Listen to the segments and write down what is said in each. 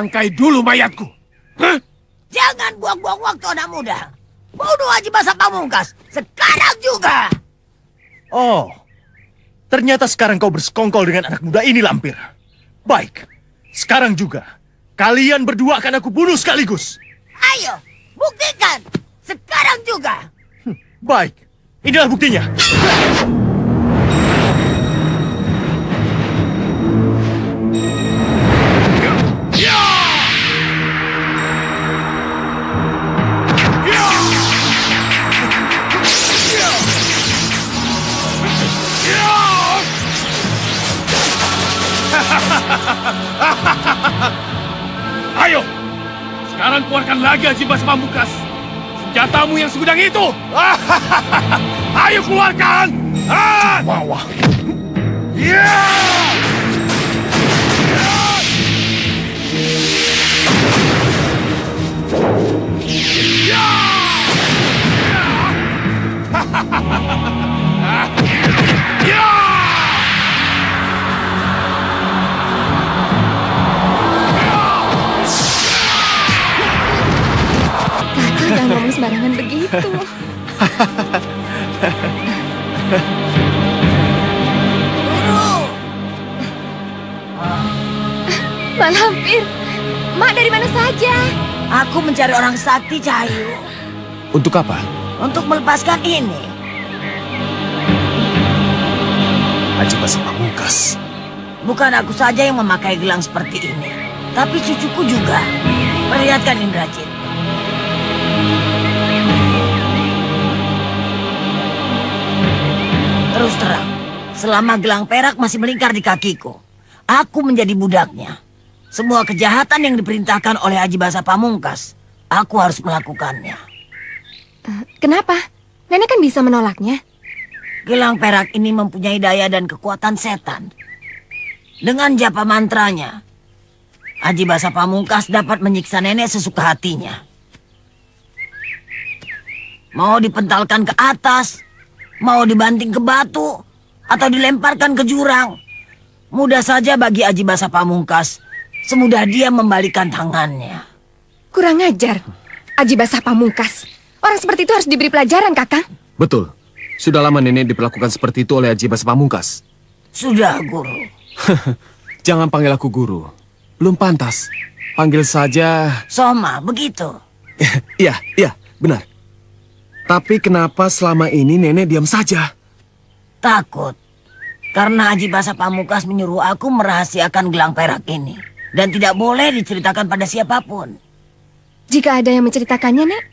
Angkai dulu mayatku. Hah? Jangan buang-buang waktu anak muda. Bunuh Haji Basa Pamungkas sekarang juga. Oh, ternyata sekarang kau bersekongkol dengan anak muda ini, Lampir. Baik, sekarang juga. Kalian berdua akan aku bunuh sekaligus. Ayo, buktikan. Sekarang juga. Baik, inilah buktinya. Ayo, sekarang keluarkan lagi Haji Basa Pamungkas. Senjatamu yang segudang itu. Ayo keluarkan. Mawah. Jangan ngomong sembarangan begitu. Guru. Mak Lampir, Mak dari mana saja? Aku mencari orang sakti, Cahayu. Untuk apa? Untuk melepaskan ini. Haji Basa Pamungkas. Bukan aku saja yang memakai gelang seperti ini, tapi cucuku juga. Perlihatkan Indrajit. Terus terang, selama gelang perak masih melingkar di kakiku, aku menjadi budaknya. Semua kejahatan yang diperintahkan oleh Haji Basa Pamungkas, aku harus melakukannya. Kenapa? Nenek kan bisa menolaknya. Gelang perak ini mempunyai daya dan kekuatan setan. Dengan japa mantranya, Haji Basa Pamungkas dapat menyiksa nenek sesuka hatinya. Mau dipentalkan ke atas, mau dibanting ke batu, atau dilemparkan ke jurang. Mudah saja bagi Haji Basa Pamungkas, semudah dia membalikan tangannya. Kurang ajar, Haji Basa Pamungkas. Orang seperti itu harus diberi pelajaran, Kakang. Betul. Sudah lama nenek diperlakukan seperti itu oleh Haji Basa Pamungkas. Sudah, Guru. Jangan panggil aku guru. Belum pantas. Panggil saja... Soma, begitu. Iya, benar. Tapi kenapa selama ini nenek diam saja? Takut. Karena Haji Basa Pamungkas menyuruh aku merahasiakan gelang perak ini. Dan tidak boleh diceritakan pada siapapun. Jika ada yang menceritakannya, Nek?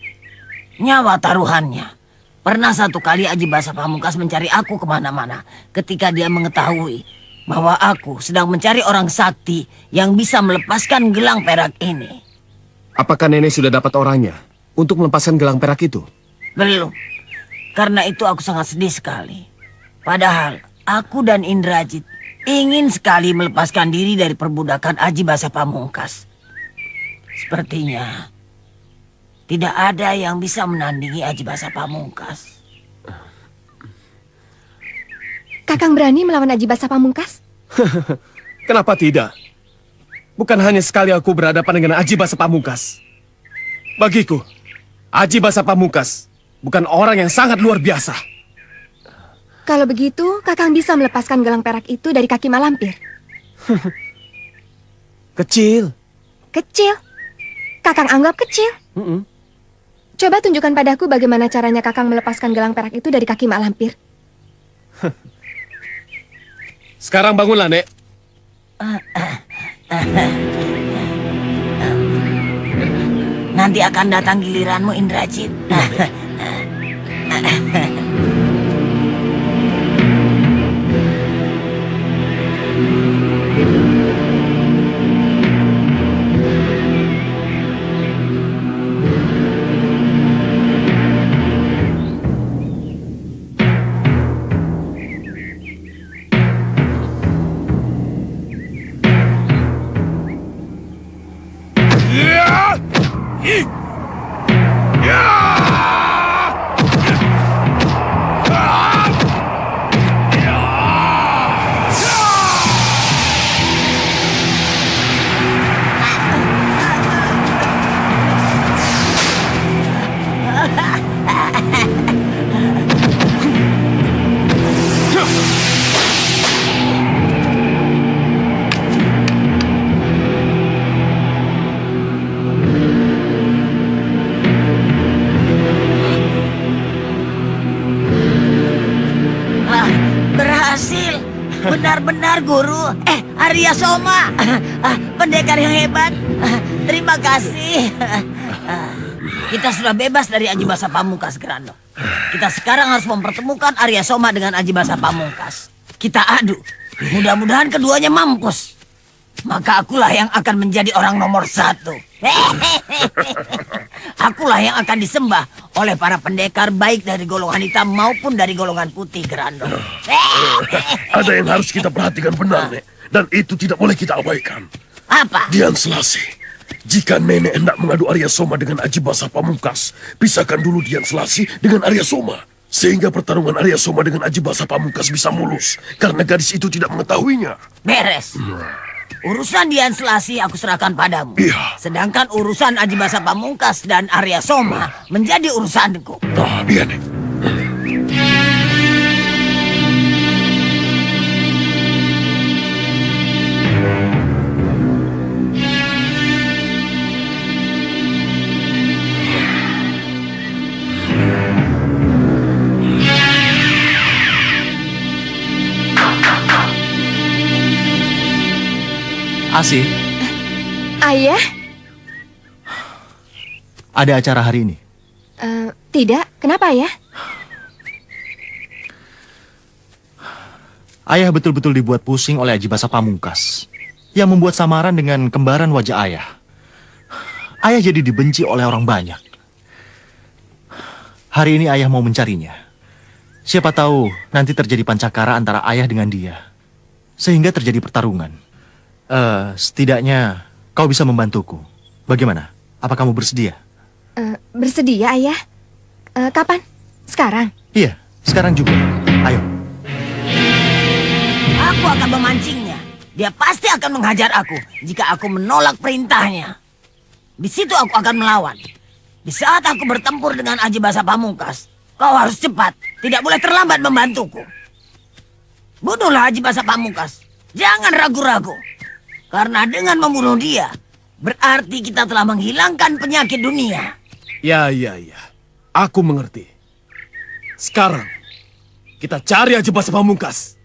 Nyawa taruhannya. Pernah satu kali Haji Basa Pamungkas mencari aku kemana-mana. Ketika dia mengetahui bahwa aku sedang mencari orang sakti yang bisa melepaskan gelang perak ini. Apakah nenek sudah dapat orangnya untuk melepaskan gelang perak itu? Belum. Karena itu aku sangat sedih sekali. Padahal aku dan Indrajit ingin sekali melepaskan diri dari perbudakan Haji Basa Pamungkas. Sepertinya tidak ada yang bisa menandingi Haji Basa Pamungkas. Kakang berani melawan Haji Basa Pamungkas? Kenapa tidak? Bukan hanya sekali aku berhadapan dengan Haji Basa Pamungkas. Bagiku, Haji Basa Pamungkas bukan orang yang sangat luar biasa. Kalau begitu, Kakang bisa melepaskan gelang perak itu dari kaki Mak Lampir. Kecil. Kecil? Kakang anggap kecil? Coba tunjukkan padaku bagaimana caranya Kakang melepaskan gelang perak itu dari kaki Mak Lampir. Sekarang bangunlah, Nek. Nanti akan datang giliranmu, Indrajit. Benar-benar guru. Arya Soma. Pendekar yang hebat. Terima kasih. Kita sudah bebas dari Aji Basa Pamungkas, Grando. Kita sekarang harus mempertemukan Arya Soma dengan Aji Basa Pamungkas. Kita adu. Mudah-mudahan keduanya mampus. Maka akulah yang akan menjadi orang nomor 1. Akulah yang akan disembah oleh para pendekar baik dari golongan hitam maupun dari golongan putih, Grando. Ada yang harus kita perhatikan benar, Nek. Dan itu tidak boleh kita abaikan. Apa? Dian Selassie. Jika nenek hendak mengadu Arya Soma dengan Aji Basa Pamungkas, pisahkan dulu Dian Selassie dengan Arya Soma. Sehingga pertarungan Arya Soma dengan Aji Basa Pamungkas bisa mulus. Karena gadis itu tidak mengetahuinya. Beres. Urusan Dian Selassie aku serahkan padamu. Iya. Sedangkan urusan Aji Basa Pamungkas dan Arya Soma menjadi urusanku. Iya, Nek. Asih, Ayah? ada acara hari ini. Tidak, kenapa ya? Ayah betul-betul dibuat pusing oleh Aji Basa Pamungkas yang membuat samaran dengan kembaran wajah ayah. Ayah jadi dibenci oleh orang banyak. Hari ini ayah mau mencarinya. Siapa tahu nanti terjadi pancakara antara ayah dengan dia. Sehingga terjadi pertarungan. Setidaknya kau bisa membantuku. Bagaimana? Apa kamu bersedia? Bersedia, Ayah. Kapan? Sekarang? Iya, sekarang juga. Ayo. Aku akan memancingnya. Dia pasti akan menghajar aku jika aku menolak perintahnya. Di situ aku akan melawan. Di saat aku bertempur dengan Aji Basa Pamungkas, kau harus cepat. Tidak boleh terlambat membantuku. Bunuhlah Aji Basa Pamungkas. Jangan ragu-ragu. Karena dengan membunuh dia, berarti kita telah menghilangkan penyakit dunia. Ya. Aku mengerti. Sekarang, kita cari Aji Basa Pamungkas.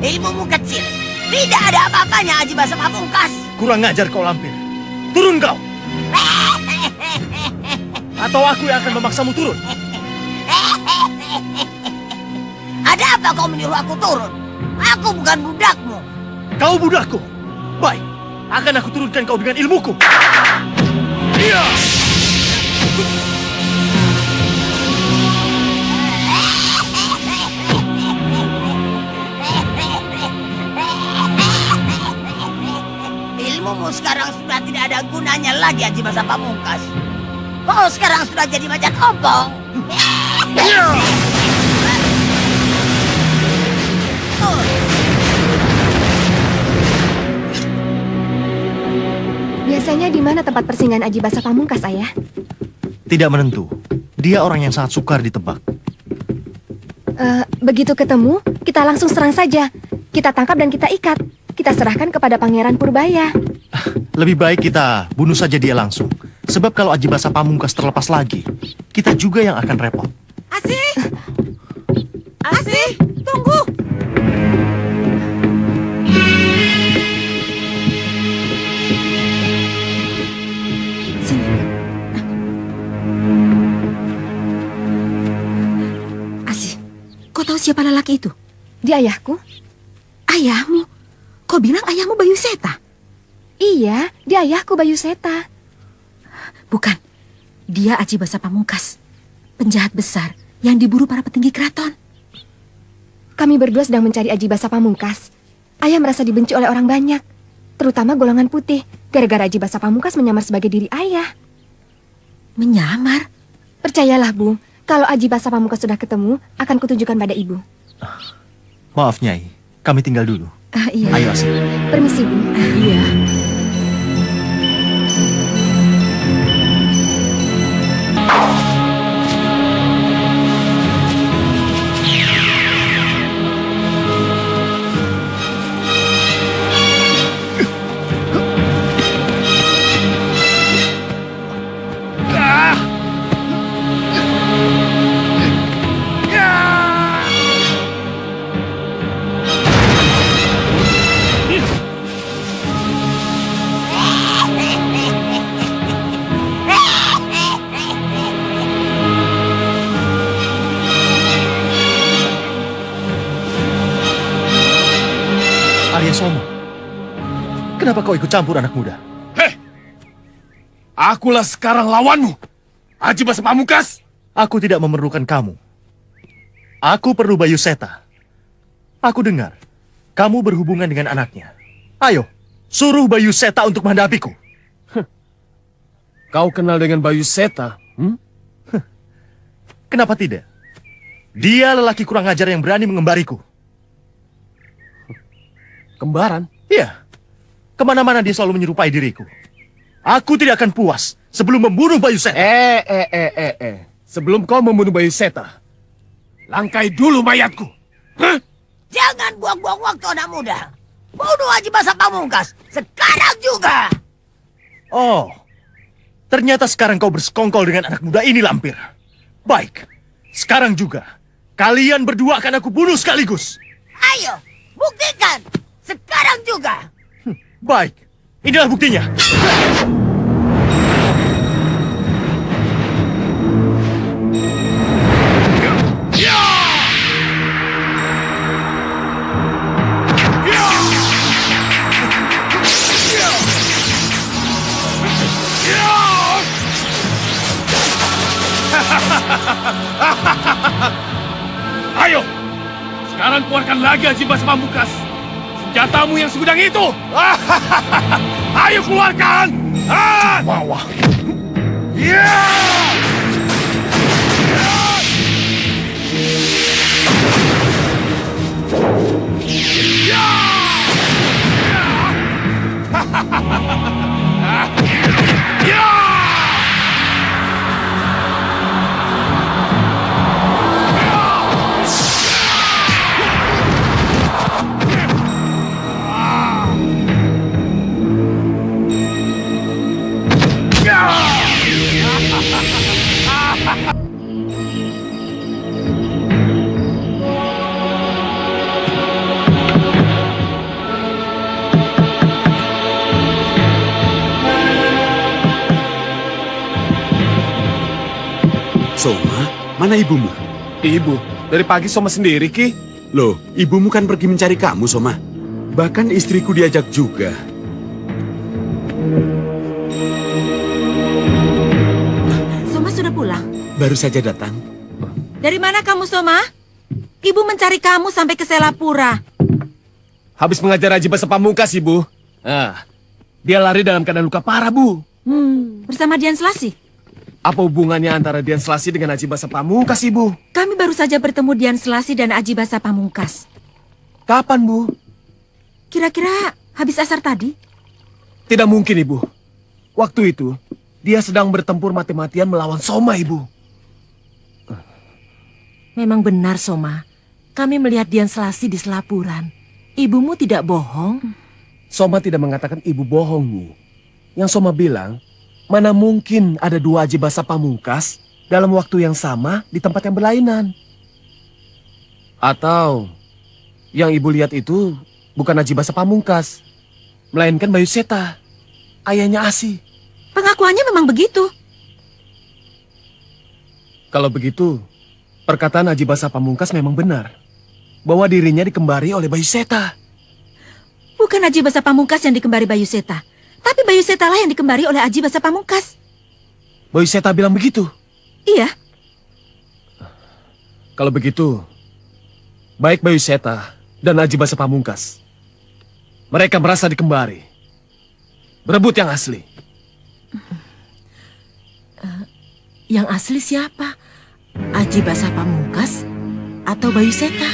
Ilmumu kecil. Tidak ada apa-apanya Aji Basa Pamungkas. Kurang ngajar kau lampir. Turun kau. Atau aku yang akan memaksamu turun. Ada apa kau menyuruh aku turun? Aku bukan budakmu. Kau budakku. Baik, akan aku turunkan kau dengan ilmuku. Iya. Ilmumu sekarang sudah tidak ada gunanya lagi Aji Basa Pamungkas. Kau sekarang sudah jadi macan ompong. Biasanya di mana tempat persinggahan Aji Basa Pamungkas, Ayah? Tidak menentu. Dia orang yang sangat sukar ditebak. Begitu ketemu, kita langsung serang saja. Kita tangkap dan kita ikat. Kita serahkan kepada Pangeran Purbaya. Lebih baik kita bunuh saja dia langsung. Sebab kalau Aji Basa Pamungkas terlepas lagi, kita juga yang akan repot. Asih! Asih, tunggu! Siapa lelaki itu? Dia ayahku. Ayahmu? Kau bilang ayahmu Bayu Seta? Iya, dia ayahku Bayu Seta. Bukan, dia Aji Basa Pamungkas, penjahat besar yang diburu para petinggi keraton. Kami berdua sedang mencari Aji Basa Pamungkas. Ayah merasa dibenci oleh orang banyak, terutama golongan putih, gara-gara Aji Basa Pamungkas menyamar sebagai diri ayah. Menyamar? Percayalah, Bu, kalau Aji Basa Pamungkas sudah ketemu, akan kutunjukkan pada Ibu. Maaf, Nyai. Kami tinggal dulu. Iya. Ayo, Asih. Permisi, Bu. Iya. Arya Soma. Kenapa kau ikut campur, anak muda? Heh! Akulah sekarang lawanmu, Aji Basa Pamungkas. Aku tidak memerlukan kamu. Aku perlu Bayu Seta. Aku dengar kamu berhubungan dengan anaknya. Ayo, suruh Bayu Seta untuk menghadapiku. Kau kenal dengan Bayu Seta? Kenapa tidak? Dia lelaki kurang ajar yang berani mengembariku. Kembaran? Iya, kemana-mana dia selalu menyerupai diriku. Aku tidak akan puas sebelum membunuh Bayu Seta. Sebelum kau membunuh Bayu Seta, Langkai dulu mayatku. Hah? Jangan buang-buang waktu, anak muda. Bunuh Aji Basa Pamungkas sekarang juga. Oh, ternyata sekarang kau bersekongkol dengan anak muda ini, Lampir. Baik, sekarang juga kalian berdua akan aku bunuh sekaligus. Ayo, buktikan. Sekarang juga. Baik, inilah buktinya. Ayo, sekarang keluarkan lagi Aji Basa Pamungkas. Senjatamu yang segudang itu. Ayo keluarkan. Mawah. Soma, mana ibumu? Ibu, dari pagi Soma sendiri, Ki. Loh, ibumu kan pergi mencari kamu, Soma. Bahkan istriku diajak juga. Soma sudah pulang? Baru saja datang. Dari mana kamu, Soma? Ibu mencari kamu sampai ke Selapura. Habis mengajar Aji Basa Pamungkas, Ibu. Dia lari dalam keadaan luka parah, Bu. Bersama Dian Selasi. Apa hubungannya antara Dian Selasi dengan Aji Basa Pamungkas, Ibu? Kami baru saja bertemu Dian Selasi dan Aji Basa Pamungkas. Kapan, Bu? Kira-kira habis asar tadi? Tidak mungkin, Ibu. Waktu itu, dia sedang bertempur mati-matian melawan Soma, Ibu. Memang benar, Soma. Kami melihat Dian Selasi di Selapuran. Ibumu tidak bohong? Soma tidak mengatakan ibu bohong, Bu. Yang Soma bilang, mana mungkin ada dua Aji Basa Pamungkas dalam waktu yang sama di tempat yang berlainan. Atau yang ibu lihat itu bukan Aji Basa Pamungkas, melainkan Bayu Seta, ayahnya Asi. Pengakuannya memang begitu. Kalau begitu, perkataan Aji Basa Pamungkas memang benar. bahwa dirinya dikembari oleh Bayu Seta. Bukan Aji Basa Pamungkas yang dikembari Bayu Seta, tapi Bayu Seta lah yang dikembari oleh Aji Basa Pamungkas. Bayu Seta bilang begitu. Iya, Kalau begitu, baik Bayu Seta dan Aji Basa Pamungkas, mereka merasa dikembari. Berebut yang asli. yang asli siapa? Aji Basa Pamungkas atau Bayu Seta?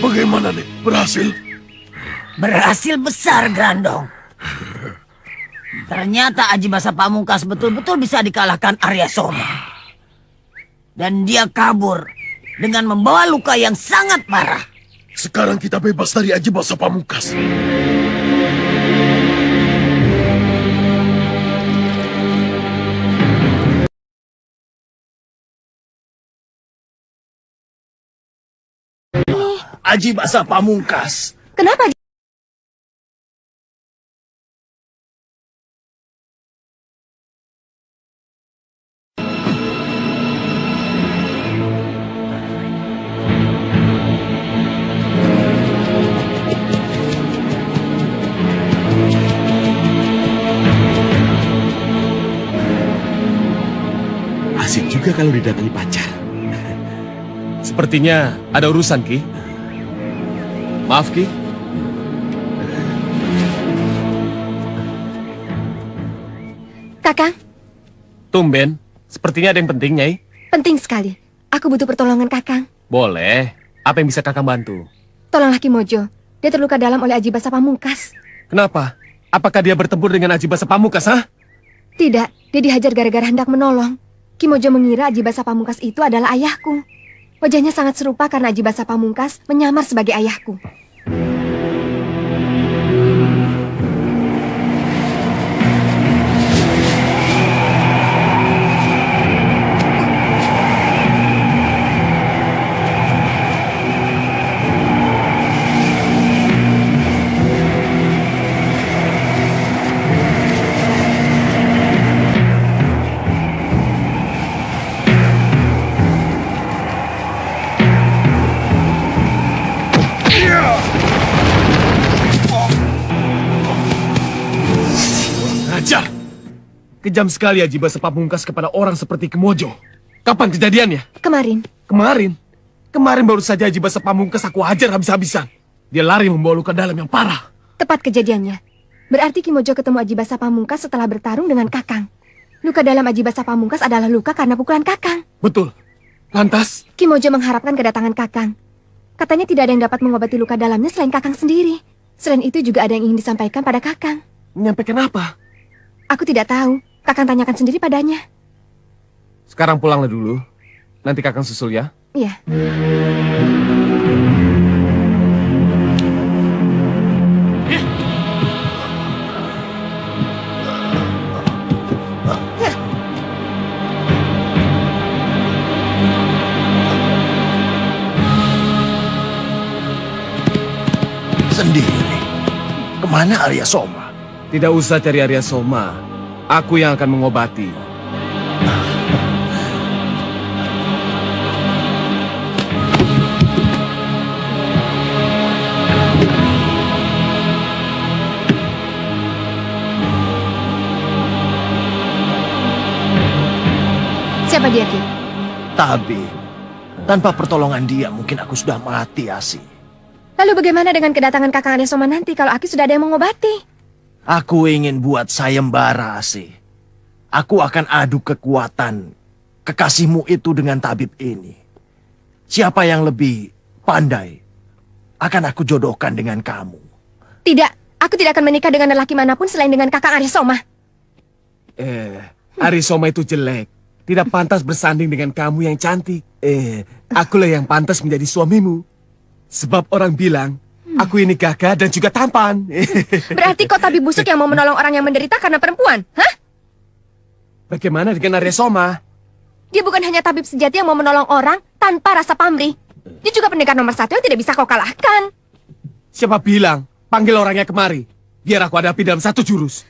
Bagaimana nih? Berhasil? Berhasil besar, Grandong. Ternyata Aji Basa Pamungkas betul-betul bisa dikalahkan Arya Soma. Dan dia kabur dengan membawa luka yang sangat parah. Sekarang kita bebas dari Aji Basa Pamungkas. Aji Basa Pamungkas. Kenapa? Asik juga kalau didatangi pacar. Sepertinya ada urusan, Ki. Maaf, Ki. Kakang, Tumben, sepertinya ada yang penting, Nyai. penting sekali. Aku butuh pertolongan Kakang. Boleh. Apa yang bisa Kakang bantu? Tolonglah Kimojo. Dia terluka dalam oleh Aji Basa Pamungkas. Kenapa? Apakah dia bertempur dengan Aji Basa Pamungkas, ha? Tidak, dia dihajar gara-gara hendak menolong. Kimojo mengira Aji Basa Pamungkas itu adalah ayahku. Wajahnya sangat serupa karena Aji Basa Pamungkas menyamar sebagai ayahku. Ajar! Kejam sekali Aji Basa Pamungkas kepada orang seperti Kimojo. Kapan kejadiannya? Kemarin, Kemarin baru saja Aji Basa Pamungkas aku hajar habis-habisan. Dia lari membawa luka dalam yang parah. tepat kejadiannya. Berarti Kimojo ketemu Aji Basa Pamungkas setelah bertarung dengan Kakang. Luka dalam Aji Basa Pamungkas adalah luka karena pukulan Kakang. Betul. Lantas, Kimojo mengharapkan kedatangan Kakang. Katanya tidak ada yang dapat mengobati luka dalamnya selain Kakang sendiri. Selain itu juga ada yang ingin disampaikan pada Kakang. menyampaikan apa? Aku tidak tahu. Kakang tanyakan sendiri padanya. Sekarang pulanglah dulu. Nanti Kakang susul ya. Iya. Sendiri. Kemana Arya Soma? Tidak usah cari Arya Soma. Aku yang akan mengobati. Siapa dia, Ki? Tapi tanpa pertolongan dia mungkin aku sudah mati, Asi. Lalu bagaimana dengan kedatangan Kakang Arya Soma nanti kalau Aki sudah ada yang mengobati? Aku ingin buat sayembara, Asi. Aku akan adu kekuatan kekasihmu itu dengan tabib ini. Siapa yang lebih pandai akan aku jodohkan dengan kamu. Tidak, aku tidak akan menikah dengan lelaki manapun selain dengan Kakang Arya Soma. Arya Soma itu jelek. Tidak pantas bersanding dengan kamu yang cantik. Akulah yang pantas menjadi suamimu. Sebab orang bilang, aku ini gagah dan juga tampan. Berarti kau tabib busuk yang mau menolong orang yang menderita karena perempuan, hah? Bagaimana dengan Arya Soma? Dia bukan hanya tabib sejati yang mau menolong orang tanpa rasa pamrih. Dia juga pendekar nomor 1 yang tidak bisa kau kalahkan. Siapa bilang? Panggil orangnya kemari. Biar aku hadapi dalam 1 jurus.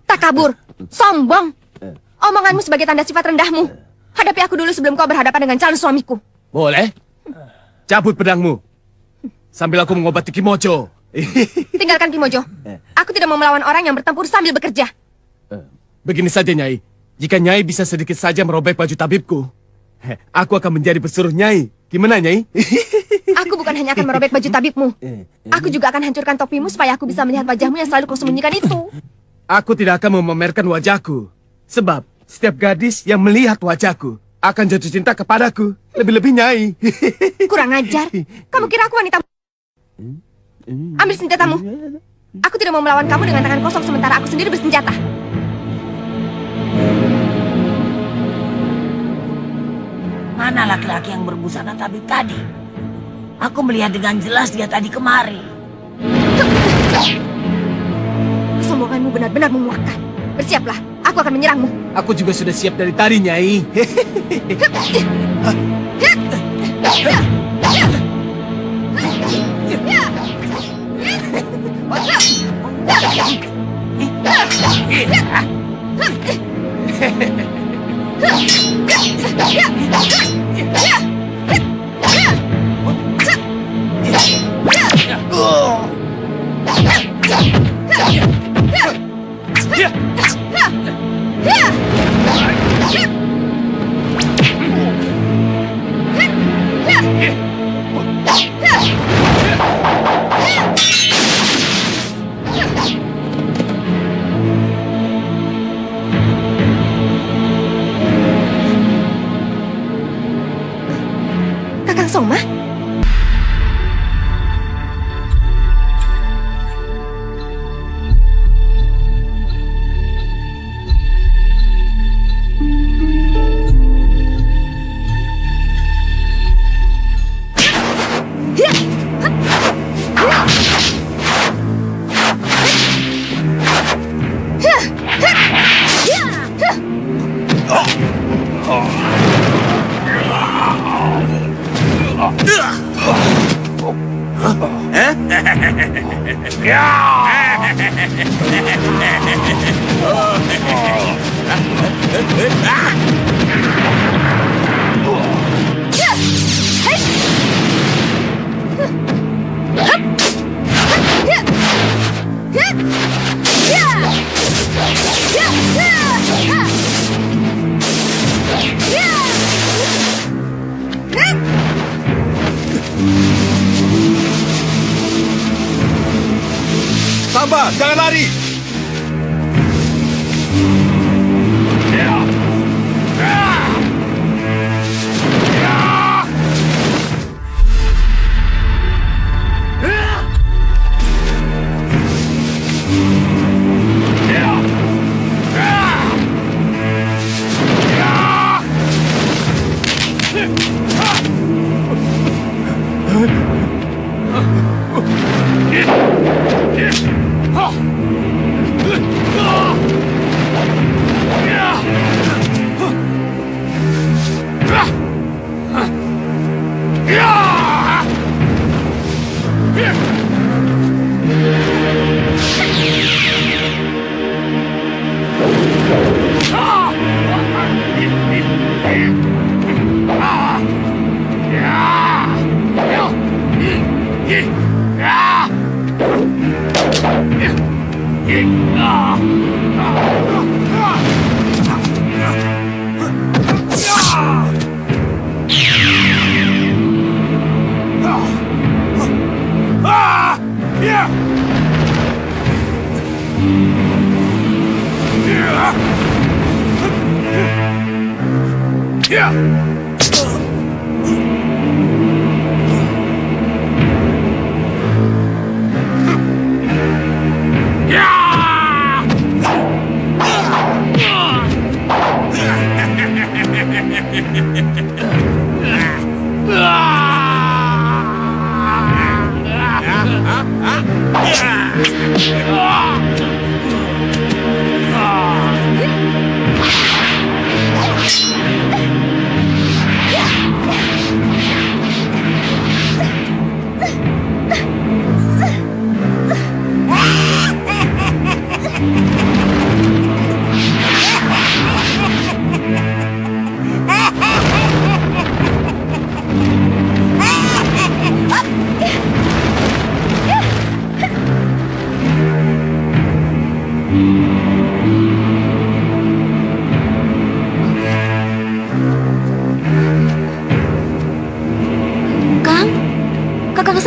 Takabur, sombong. Omonganmu sebagai tanda sifat rendahmu. Hadapi aku dulu sebelum kau berhadapan dengan calon suamiku. Boleh? Cabut pedangmu. Sambil aku mengobati Kimojo. Tinggalkan Kimojo. Aku tidak mau melawan orang yang bertempur sambil bekerja. Begini saja, Nyai. Jika Nyai bisa sedikit saja merobek baju tabibku, aku akan menjadi pesuruh Nyai. Gimana, Nyai? Aku bukan hanya akan merobek baju tabibmu. Aku juga akan hancurkan topimu supaya aku bisa melihat wajahmu yang selalu kau sembunyikan itu. Aku tidak akan memamerkan wajahku. Sebab setiap gadis yang melihat wajahku akan jatuh cinta kepadaku. Lebih-lebih Nyai. Kurang ajar. Kamu kira aku wanita? Ambil senjatamu. Aku tidak mau melawan kamu dengan tangan kosong sementara aku sendiri bersenjata. Mana laki-laki yang berbusana tabib tadi? Aku melihat dengan jelas dia tadi kemari. Kesombonganmu benar-benar memuakkan. Bersiaplah, aku akan menyerangmu. Aku juga sudah siap dari tadi, Nyai. Kakang Soma? Samba, jangan lari!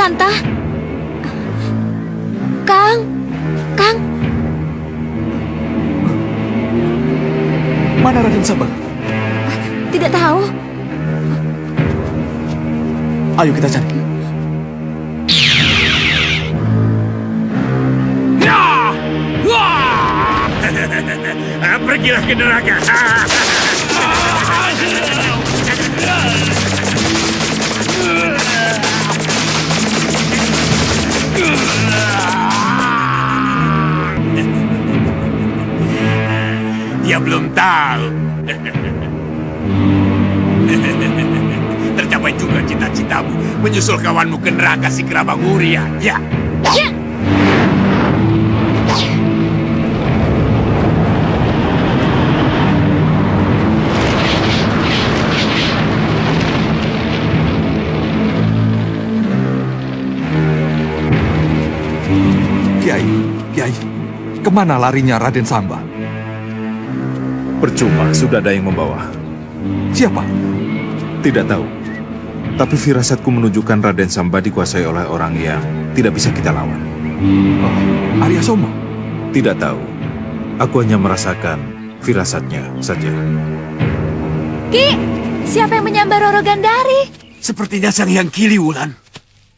Santa? Kang? Kang? Mana Raden Samba? Tidak tahu. Ayo kita cari. Pergilah ke neraka. Dia belum tahu. Tercapai juga cita-citamu menyusul kawanmu ke neraka si Kerabang Muria. Ya. Kiai, kemana larinya Raden Samba? Percuma, sudah ada yang membawa. Siapa? Tidak tahu. Tapi firasatku menunjukkan Raden Samba dikuasai oleh orang yang tidak bisa kita lawan. Oh, Arya Soma? Tidak tahu. Aku hanya merasakan firasatnya saja. Ki, siapa yang menyambar Roro Gandari? Sepertinya Sang Hyang Kili, Wulan.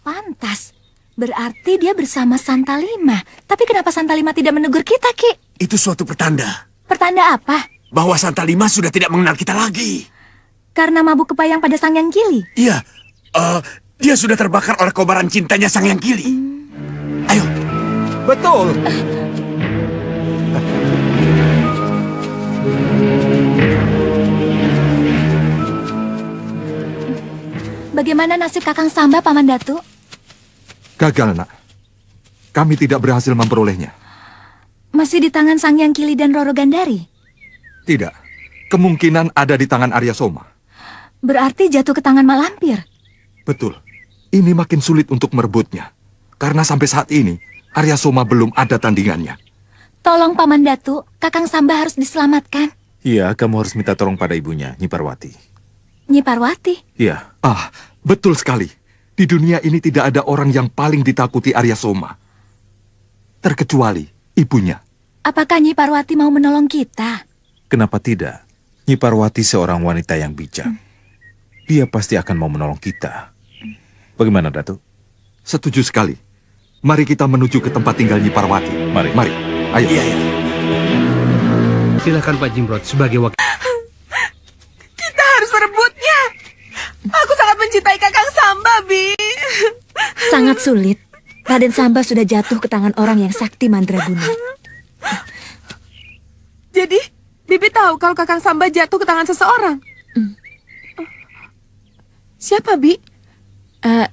Pantas. Berarti dia bersama Santa Lima. Tapi kenapa Santa Lima tidak menegur kita, Ki? Itu suatu pertanda Pertanda apa? bahwa Santa Lima sudah tidak mengenal kita lagi. Karena mabuk kepayang pada Sang Hyang Kili. Iya, dia sudah terbakar oleh kobaran cintanya Sang Hyang Kili. Ayo. Betul. Bagaimana nasib Kakang Samba, Paman Datu? Gagal, nak. Kami tidak berhasil memperolehnya. Masih di tangan Sang Hyang Kili dan Roro Gandari? Tidak. Kemungkinan ada di tangan Arya Soma. Berarti jatuh ke tangan Mak Lampir. Betul. Ini makin sulit untuk merebutnya. Karena sampai saat ini, Arya Soma belum ada tandingannya. Tolong Paman Datu, Kakang Samba harus diselamatkan. Iya, kamu harus minta tolong pada ibunya, Nyi Parwati. Nyi Parwati? Iya. Ah, betul sekali. Di dunia ini tidak ada orang yang paling ditakuti Arya Soma. Terkecuali ibunya. Apakah Nyi Parwati mau menolong kita? Kenapa tidak? Nyi Parwati seorang wanita yang bijak. Dia pasti akan mau menolong kita. Bagaimana, Datuk? Setuju sekali. Mari kita menuju ke tempat tinggal Nyi Parwati. Mari. Mari. Ayo. Iya, iya. Silakan Pak Jimrod sebagai wakil. Kita harus merebutnya. Aku sangat mencintai Kakang Samba, Bi. Sangat sulit. Raden Samba sudah jatuh ke tangan orang yang sakti mandraguna. Jadi, Bibi tahu kalau Kakang Samba jatuh ke tangan seseorang. Siapa, Bi?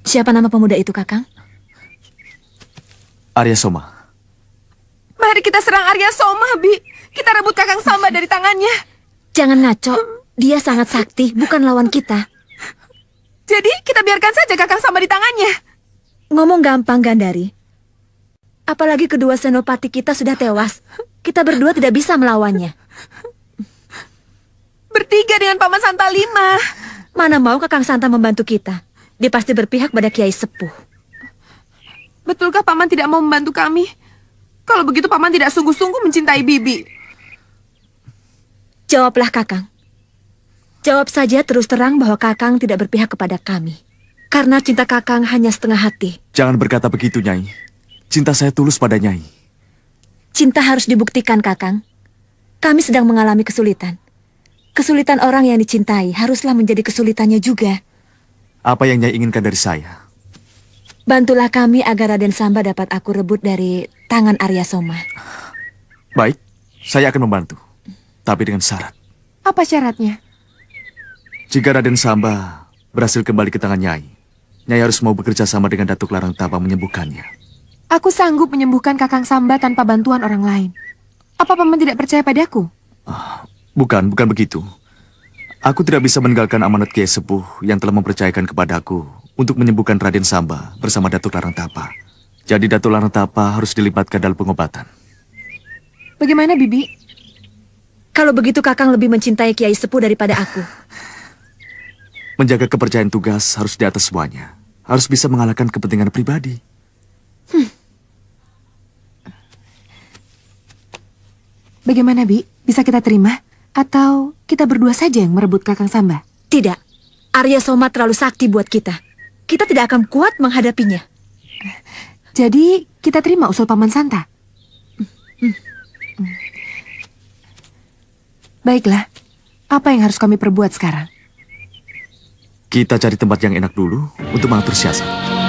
Siapa nama pemuda itu, Kakang? Arya Soma. Mari kita serang Arya Soma, Bi. Kita rebut Kakang Samba dari tangannya. Jangan ngaco. Dia sangat sakti, bukan lawan kita. Jadi, kita biarkan saja Kakang Samba di tangannya. Ngomong gampang, Gandari. Apalagi kedua senopati kita sudah tewas. Kita berdua tidak bisa melawannya. Bertiga dengan Paman Santa Lima. Mana mau Kakang Santa membantu kita? Dia pasti berpihak pada Kiai Sepuh. Betulkah Paman tidak mau membantu kami? Kalau begitu Paman tidak sungguh-sungguh mencintai Bibi. Jawablah, Kakang. Jawab saja terus terang bahwa Kakang tidak berpihak kepada kami. Karena cinta Kakang hanya setengah hati. Jangan berkata begitu, Nyai. Cinta saya tulus pada Nyai. Cinta harus dibuktikan, Kakang. Kami sedang mengalami kesulitan. Kesulitan orang yang dicintai haruslah menjadi kesulitannya juga. Apa yang Nyai inginkan dari saya? Bantulah kami agar Raden Samba dapat aku rebut dari tangan Arya Soma. Baik, saya akan membantu. Tapi dengan syarat. Apa syaratnya? Jika Raden Samba berhasil kembali ke tangan Nyai, Nyai harus mau bekerja sama dengan Datuk Larang Tapa menyembuhkannya. Aku sanggup menyembuhkan Kakang Samba tanpa bantuan orang lain. Apa Paman tidak percaya padaku? Bukan begitu. Aku tidak bisa meninggalkan amanat Kiai Sepuh yang telah mempercayakan kepadaku untuk menyembuhkan Raden Samba bersama Datuk Larang Tapa. Jadi Datuk Larang Tapa harus dilibatkan dalam pengobatan. Bagaimana, Bibi? Kalau begitu Kakang lebih mencintai Kiai Sepuh daripada aku. Menjaga kepercayaan tugas harus di atas semuanya. harus bisa mengalahkan kepentingan pribadi. Bagaimana, Bi? Bisa kita terima? Atau kita berdua saja yang merebut Kakang Samba? Tidak, Arya Soma terlalu sakti buat kita. Kita tidak akan kuat menghadapinya. Jadi, kita terima usul Paman Santa? Baiklah, apa yang harus kami perbuat sekarang? Kita cari tempat yang enak dulu untuk mengatur siasat.